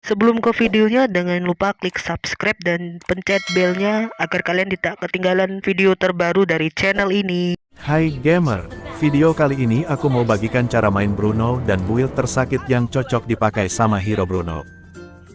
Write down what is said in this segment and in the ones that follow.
Sebelum ke videonya, jangan lupa klik subscribe dan pencet belnya agar kalian tidak ketinggalan video terbaru dari channel ini. Hai gamer, video kali ini aku mau bagikan cara main Bruno dan build tersakit yang cocok dipakai sama hero Bruno.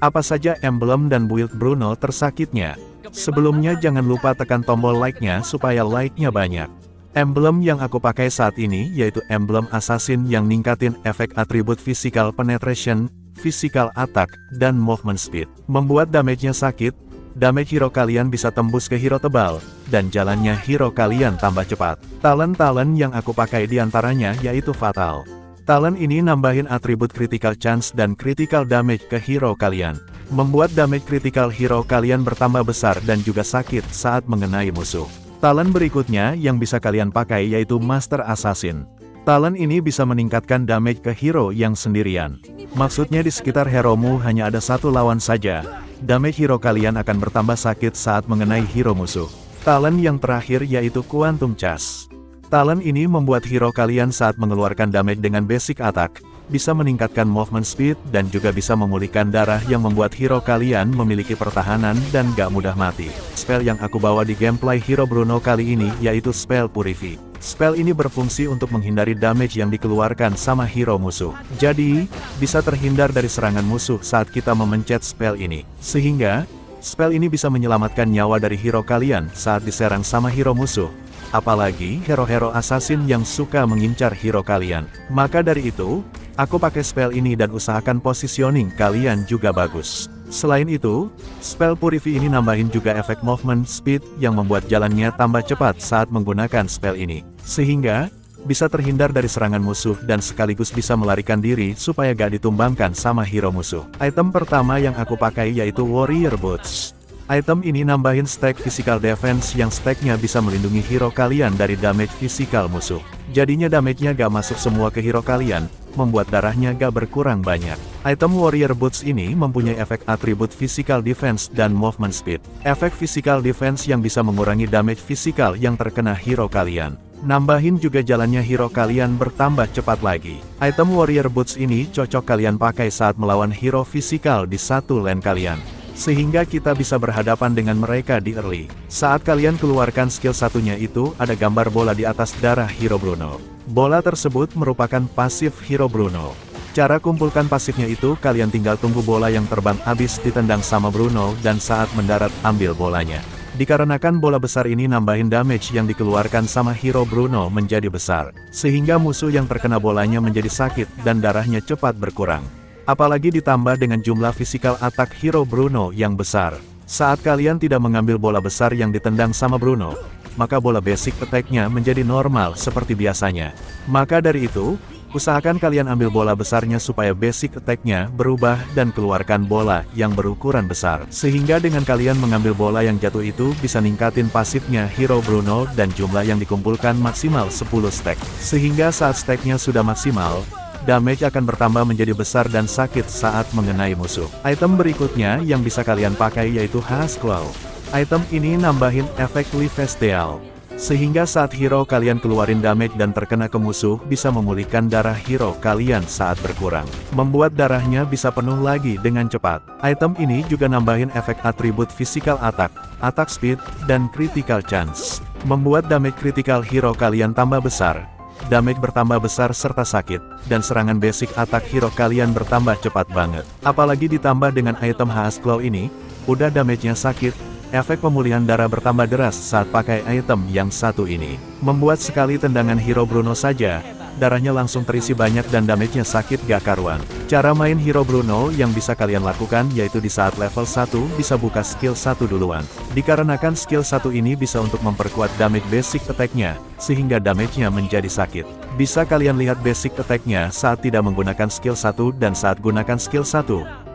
Apa saja emblem dan build Bruno tersakitnya? Sebelumnya jangan lupa tekan tombol like-nya supaya like-nya banyak. Emblem yang aku pakai saat ini yaitu emblem assassin yang ningkatin efek atribut physical penetration, physical attack, dan movement speed. Membuat damage-nya sakit, damage hero kalian bisa tembus ke hero tebal, dan jalannya hero kalian tambah cepat. Talent-talent yang aku pakai diantaranya yaitu Fatal. Talent ini nambahin atribut critical chance dan critical damage ke hero kalian. Membuat damage critical hero kalian bertambah besar dan juga sakit saat mengenai musuh. Talent berikutnya yang bisa kalian pakai yaitu Master Assassin. Talent ini bisa meningkatkan damage ke hero yang sendirian. Maksudnya di sekitar heromu hanya ada satu lawan saja, damage hero kalian akan bertambah sakit saat mengenai hero musuh. Talent yang terakhir yaitu Quantum Charge. Talent ini membuat hero kalian saat mengeluarkan damage dengan basic attack, bisa meningkatkan movement speed dan juga bisa memulihkan darah yang membuat hero kalian memiliki pertahanan dan gak mudah mati. Spell yang aku bawa di gameplay hero Bruno kali ini yaitu Spell Purify. Spell ini berfungsi untuk menghindari damage yang dikeluarkan sama hero musuh. Jadi, bisa terhindar dari serangan musuh saat kita memencet spell ini. Sehingga, spell ini bisa menyelamatkan nyawa dari hero kalian saat diserang sama hero musuh. Apalagi hero-hero assassin yang suka mengincar hero kalian. Maka dari itu, aku pakai spell ini dan usahakan positioning kalian juga bagus. Selain itu, spell Purify ini nambahin juga efek movement speed yang membuat jalannya tambah cepat saat menggunakan spell ini. Sehingga, bisa terhindar dari serangan musuh dan sekaligus bisa melarikan diri supaya gak ditumbangkan sama hero musuh. Item pertama yang aku pakai yaitu Warrior Boots. Item ini nambahin stack physical defense yang stacknya bisa melindungi hero kalian dari damage physical musuh. Jadinya damage-nya gak masuk semua ke hero kalian, membuat darahnya gak berkurang banyak. Item Warrior Boots ini mempunyai efek atribut physical defense dan movement speed. Efek physical defense yang bisa mengurangi damage physical yang terkena hero kalian. Nambahin juga jalannya hero kalian bertambah cepat lagi. Item Warrior Boots ini cocok kalian pakai saat melawan hero physical di satu lane kalian. Sehingga kita bisa berhadapan dengan mereka di early. Saat kalian keluarkan skill satunya itu, ada gambar bola di atas darah hero Bruno. Bola tersebut merupakan pasif hero Bruno. Cara kumpulkan pasifnya itu, kalian tinggal tunggu bola yang terbang habis ditendang sama Bruno dan saat mendarat ambil bolanya. Dikarenakan bola besar ini nambahin damage yang dikeluarkan sama hero Bruno menjadi besar. Sehingga musuh yang terkena bolanya menjadi sakit dan darahnya cepat berkurang. Apalagi ditambah dengan jumlah physical attack hero Bruno yang besar. Saat kalian tidak mengambil bola besar yang ditendang sama Bruno, maka bola basic attack-nya menjadi normal seperti biasanya. Maka dari itu, usahakan kalian ambil bola besarnya supaya basic attack-nya berubah dan keluarkan bola yang berukuran besar. Sehingga dengan kalian mengambil bola yang jatuh itu bisa ningkatin pasifnya hero Bruno dan jumlah yang dikumpulkan maksimal 10 stack. Sehingga saat stack-nya sudah maksimal, damage akan bertambah menjadi besar dan sakit saat mengenai musuh. Item berikutnya yang bisa kalian pakai yaitu Haas Claw. Item ini nambahin efek Lifesteal. Sehingga saat hero kalian keluarin damage dan terkena ke musuh bisa memulihkan darah hero kalian saat berkurang. Membuat darahnya bisa penuh lagi dengan cepat. Item ini juga nambahin efek atribut physical attack, attack speed, dan critical chance. Membuat damage critical hero kalian tambah besar. Damage bertambah besar serta sakit, dan serangan basic attack hero kalian bertambah cepat banget. Apalagi ditambah dengan item Haas Claw ini, udah damage-nya sakit, efek pemulihan darah bertambah deras saat pakai item yang satu ini. Membuat sekali tendangan hero Bruno saja, darahnya langsung terisi banyak dan damage-nya sakit gak karuan. Cara main hero Bruno yang bisa kalian lakukan yaitu di saat level 1 bisa buka skill 1 duluan. Dikarenakan skill 1 ini bisa untuk memperkuat damage basic attack-nya, sehingga damage-nya menjadi sakit. Bisa kalian lihat basic attack-nya saat tidak menggunakan skill 1 dan saat gunakan skill 1.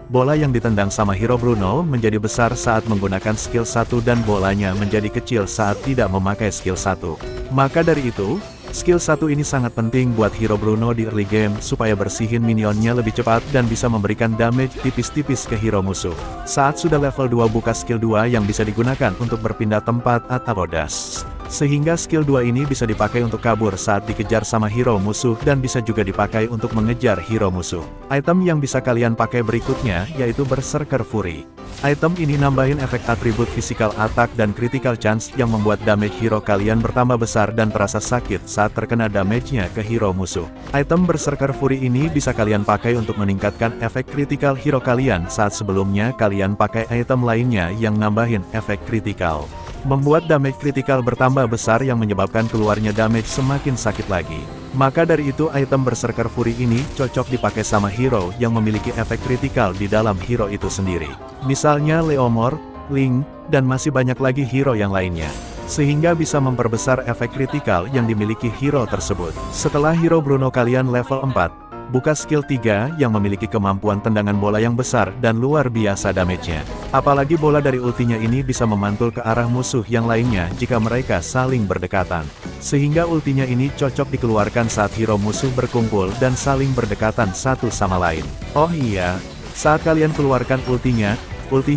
Bola yang ditendang sama hero Bruno menjadi besar saat menggunakan skill 1 dan bolanya menjadi kecil saat tidak memakai skill 1. Maka dari itu, skill 1 ini sangat penting buat hero Bruno di early game supaya bersihin minionnya lebih cepat dan bisa memberikan damage tipis-tipis ke hero musuh. Saat sudah level 2 buka skill 2 yang bisa digunakan untuk berpindah tempat atau dash. Sehingga skill 2 ini bisa dipakai untuk kabur saat dikejar sama hero musuh dan bisa juga dipakai untuk mengejar hero musuh. Item yang bisa kalian pakai berikutnya yaitu Berserker Fury. Item ini nambahin efek atribut physical attack dan critical chance yang membuat damage hero kalian bertambah besar dan terasa sakit saat terkena damage-nya ke hero musuh. Item Berserker Fury ini bisa kalian pakai untuk meningkatkan efek critical hero kalian saat sebelumnya kalian pakai item lainnya yang nambahin efek critical. Membuat damage kritikal bertambah besar yang menyebabkan keluarnya damage semakin sakit lagi. Maka dari itu item Berserker Fury ini cocok dipakai sama hero yang memiliki efek kritikal di dalam hero itu sendiri. Misalnya Leomord, Link, dan masih banyak lagi hero yang lainnya. Sehingga bisa memperbesar efek kritikal yang dimiliki hero tersebut. Setelah hero Bruno kalian level 4, buka skill 3 yang memiliki kemampuan tendangan bola yang besar dan luar biasa damage-nya. Apalagi bola dari ultinya ini bisa memantul ke arah musuh yang lainnya jika mereka saling berdekatan. Sehingga ultinya ini cocok dikeluarkan saat hero musuh berkumpul dan saling berdekatan satu sama lain. Oh iya, saat kalian keluarkan ultinya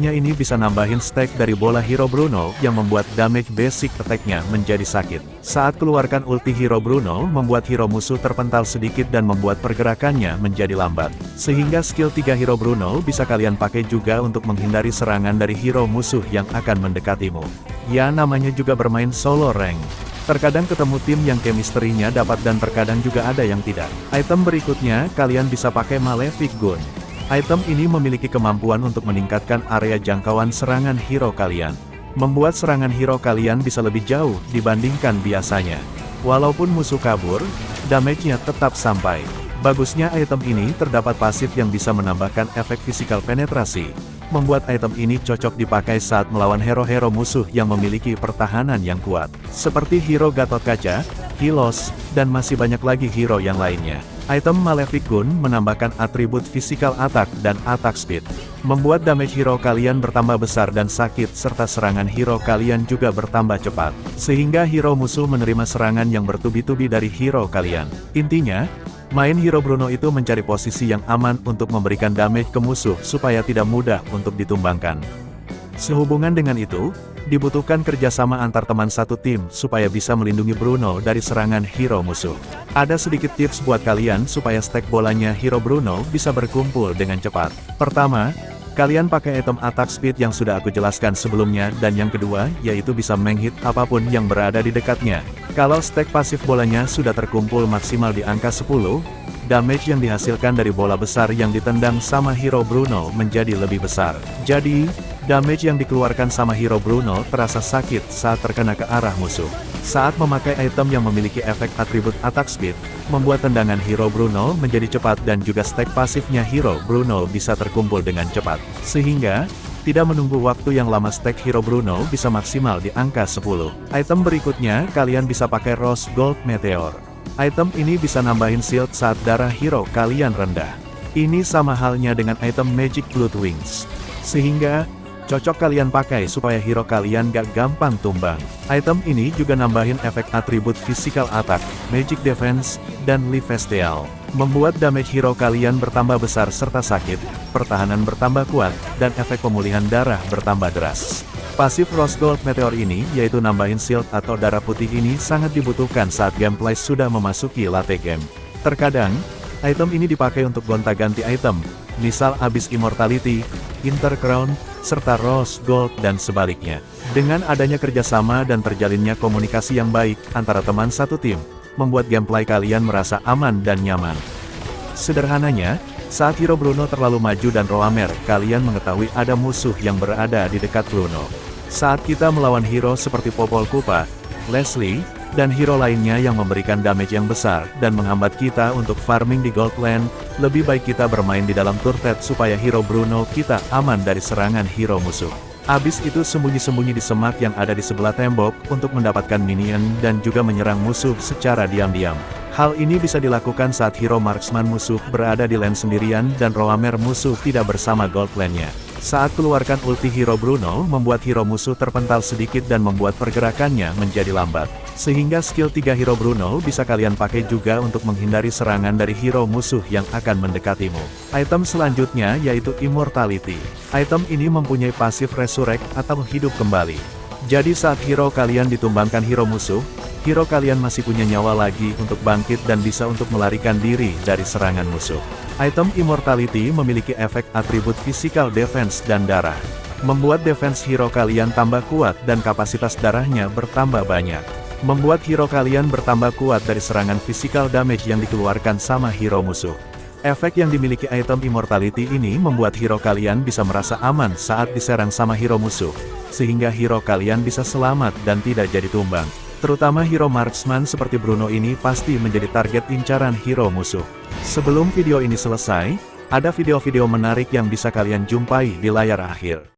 ini bisa nambahin stack dari bola hero Bruno yang membuat damage basic attack-nya menjadi sakit. Saat keluarkan ulti hero Bruno membuat hero musuh terpental sedikit dan membuat pergerakannya menjadi lambat. Sehingga skill 3 hero Bruno bisa kalian pakai juga untuk menghindari serangan dari hero musuh yang akan mendekatimu. Ya, namanya juga bermain solo rank. Terkadang ketemu tim yang chemistry-nya dapat dan terkadang juga ada yang tidak. Item berikutnya kalian bisa pakai Malefic Gun. Item ini memiliki kemampuan untuk meningkatkan area jangkauan serangan hero kalian. Membuat serangan hero kalian bisa lebih jauh dibandingkan biasanya. Walaupun musuh kabur, damage-nya tetap sampai. Bagusnya item ini terdapat pasif yang bisa menambahkan efek physical penetrasi. Membuat item ini cocok dipakai saat melawan hero-hero musuh yang memiliki pertahanan yang kuat. Seperti hero Gatot Kaca, Hylos, dan masih banyak lagi hero yang lainnya. Item Malefic Gun menambahkan atribut physical attack dan attack speed. Membuat damage hero kalian bertambah besar dan sakit serta serangan hero kalian juga bertambah cepat. Sehingga hero musuh menerima serangan yang bertubi-tubi dari hero kalian. Intinya, main hero Bruno itu mencari posisi yang aman untuk memberikan damage ke musuh supaya tidak mudah untuk ditumbangkan. Sehubungan dengan itu, dibutuhkan kerjasama antar teman satu tim supaya bisa melindungi Bruno dari serangan hero musuh. Ada sedikit tips buat kalian supaya stack bolanya hero Bruno bisa berkumpul dengan cepat. Pertama, kalian pakai item attack speed yang sudah aku jelaskan sebelumnya dan yang kedua yaitu bisa menghit apapun yang berada di dekatnya. Kalau stack pasif bolanya sudah terkumpul maksimal di angka 10, damage yang dihasilkan dari bola besar yang ditendang sama hero Bruno menjadi lebih besar. Jadi, damage yang dikeluarkan sama hero Bruno terasa sakit saat terkena ke arah musuh. Saat memakai item yang memiliki efek atribut attack speed, membuat tendangan hero Bruno menjadi cepat dan juga stack pasifnya hero Bruno bisa terkumpul dengan cepat. Sehingga, tidak menunggu waktu yang lama stack hero Bruno bisa maksimal di angka 10. Item berikutnya kalian bisa pakai Rose Gold Meteor. Item ini bisa nambahin shield saat darah hero kalian rendah. Ini sama halnya dengan item Magic Blood Wings. Sehingga, cocok kalian pakai supaya hero kalian gak gampang tumbang. Item ini juga nambahin efek atribut physical attack, magic defense, dan lifesteal. Membuat damage hero kalian bertambah besar serta sakit, pertahanan bertambah kuat, dan efek pemulihan darah bertambah deras. Pasif Rose Gold Meteor ini, yaitu nambahin shield atau darah putih ini sangat dibutuhkan saat gameplay sudah memasuki late game. Terkadang, item ini dipakai untuk gonta-ganti item, misal Abyss Immortality, Intercrown, serta Rose Gold dan sebaliknya. Dengan adanya kerjasama dan terjalinnya komunikasi yang baik antara teman satu tim, membuat gameplay kalian merasa aman dan nyaman. Sederhananya, saat hero Bruno terlalu maju dan roamer, kalian mengetahui ada musuh yang berada di dekat Bruno. Saat kita melawan hero seperti Popol Kupa, Leslie, dan hero lainnya yang memberikan damage yang besar dan menghambat kita untuk farming di Goldland, lebih baik kita bermain di dalam turret supaya hero Bruno kita aman dari serangan hero musuh. Abyss itu sembunyi-sembunyi di semak yang ada di sebelah tembok untuk mendapatkan minion dan juga menyerang musuh secara diam-diam. Hal ini bisa dilakukan saat hero marksman musuh berada di lane sendirian dan roamer musuh tidak bersama Goldland-nya. Saat keluarkan ulti hero Bruno membuat hero musuh terpental sedikit dan membuat pergerakannya menjadi lambat. Sehingga skill 3 hero Bruno bisa kalian pakai juga untuk menghindari serangan dari hero musuh yang akan mendekatimu. Item selanjutnya yaitu Immortality. Item ini mempunyai pasif Resurrect atau hidup kembali. Jadi saat hero kalian ditumbangkan hero musuh, hero kalian masih punya nyawa lagi untuk bangkit dan bisa untuk melarikan diri dari serangan musuh. Item Immortality memiliki efek atribut physical defense dan darah. Membuat defense hero kalian tambah kuat dan kapasitas darahnya bertambah banyak. Membuat hero kalian bertambah kuat dari serangan physical damage yang dikeluarkan sama hero musuh. Efek yang dimiliki item Immortality ini membuat hero kalian bisa merasa aman saat diserang sama hero musuh, sehingga hero kalian bisa selamat dan tidak jadi tumbang. Terutama hero marksman seperti Bruno ini pasti menjadi target incaran hero musuh. Sebelum video ini selesai, ada video-video menarik yang bisa kalian jumpai di layar akhir.